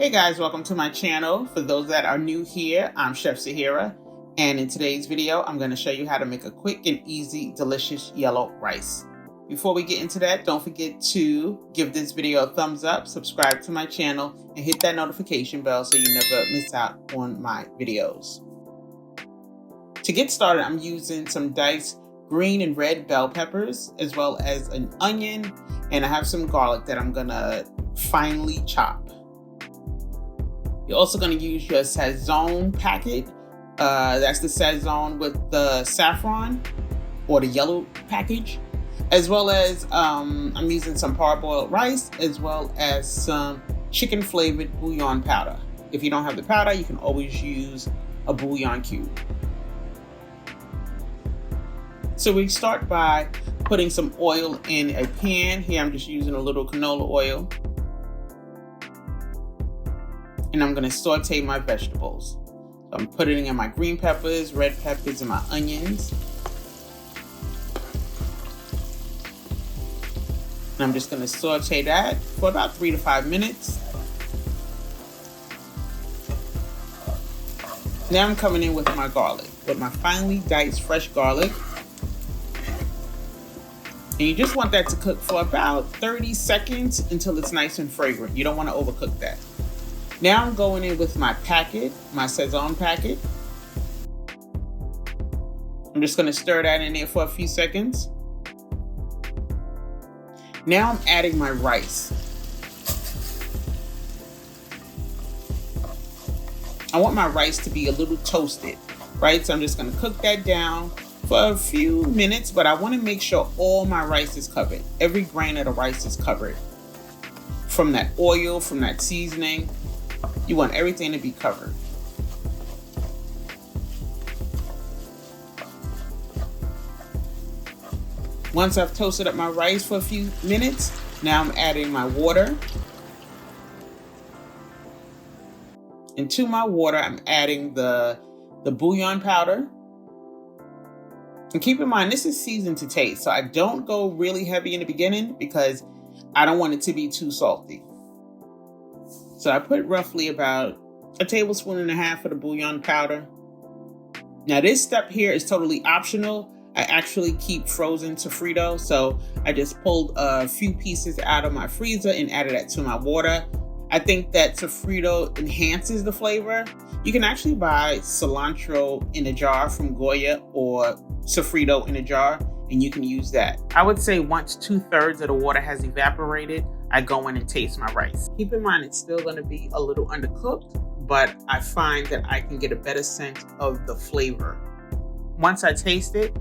Hey guys, welcome to my channel. For those that are new here, I'm Chef Sahira, and in today's video, I'm going to show you how to make a quick and easy, delicious yellow rice. Before we get into that, don't forget to give this video a thumbs up, subscribe to my channel, and hit that notification bell so you never miss out on my videos. To get started, I'm using some diced green and red bell peppers, as well as an onion, and I have some garlic that I'm going to finely chop. You're also going to use your Sazon packet. That's the Sazon with the saffron or the yellow package. As well as I'm using some parboiled rice as well as some chicken flavored bouillon powder. If you don't have the powder, you can always use a bouillon cube. So we start by putting some oil in a pan. Here I'm just using a little canola oil. And I'm going to saute my vegetables. So I'm putting in my green peppers, red peppers, and my onions. And I'm just going to saute that for about 3 to 5 minutes. Now I'm coming in with my garlic, with my finely diced fresh garlic. And you just want that to cook for about 30 seconds until it's nice and fragrant. You don't want to overcook that. Now I'm going in with my packet, my Sazon packet. I'm just going to stir that in there for a few seconds. Now I'm adding my rice. I want my rice to be a little toasted, right? So I'm just going to cook that down for a few minutes, but I want to make sure all my rice is covered. Every grain of the rice is covered. From that oil, from that seasoning. You want everything to be covered. Once I've toasted up my rice for a few minutes, now I'm adding my water. And to my water, I'm adding the bouillon powder. And keep in mind, this is seasoned to taste. So I don't go really heavy in the beginning because I don't want it to be too salty. So I put roughly about 1.5 tablespoons of the bouillon powder. Now this step here is totally optional. I actually keep frozen Sofrito, so I just pulled a few pieces out of my freezer and added that to my water. I think that Sofrito enhances the flavor. You can actually buy cilantro in a jar from Goya or Sofrito in a jar, and you can use that. I would say once 2/3 of the water has evaporated, I go in and taste my rice. Keep in mind, it's still going to be a little undercooked, but I find that I can get a better sense of the flavor. Once I taste it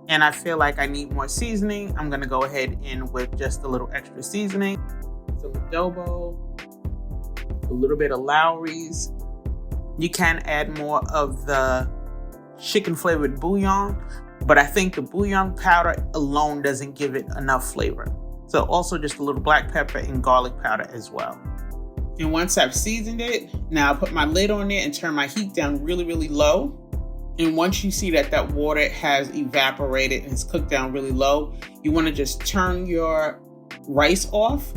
and I feel like I need more seasoning, I'm going to go ahead in with just a little extra seasoning. Some adobo, a little bit of Lowry's. You can add more of the chicken flavored bouillon, but I think the bouillon powder alone doesn't give it enough flavor. So also just a little black pepper and garlic powder as well. And once I've seasoned it, now I'll put my lid on it and turn my heat down really, really low. And once you see that that water has evaporated and it's cooked down really low, you want to just turn your rice off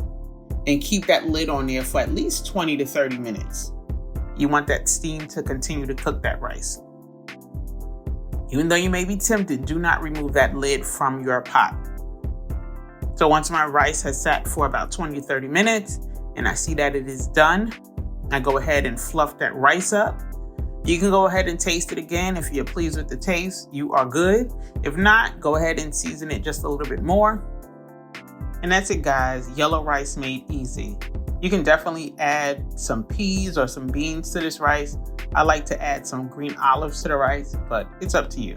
and keep that lid on there for at least 20 to 30 minutes. You want that steam to continue to cook that rice. Even though you may be tempted, do not remove that lid from your pot. So once my rice has sat for about 20 to 30 minutes and I see that it is done, I go ahead and fluff that rice up. You can go ahead and taste it again. If you're pleased with the taste, you are good. If not, go ahead and season it just a little bit more. And that's it, guys. Yellow rice made easy. You can definitely add some peas or some beans to this rice. I like to add some green olives to the rice, but it's up to you.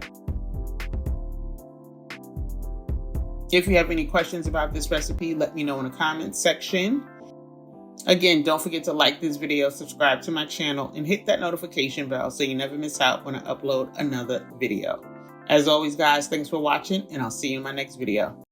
If you have any questions about this recipe, let me know in the comments section. Again, don't forget to like this video, subscribe to my channel, and hit that notification bell so you never miss out when I upload another video. As always, guys, thanks for watching, and I'll see you in my next video.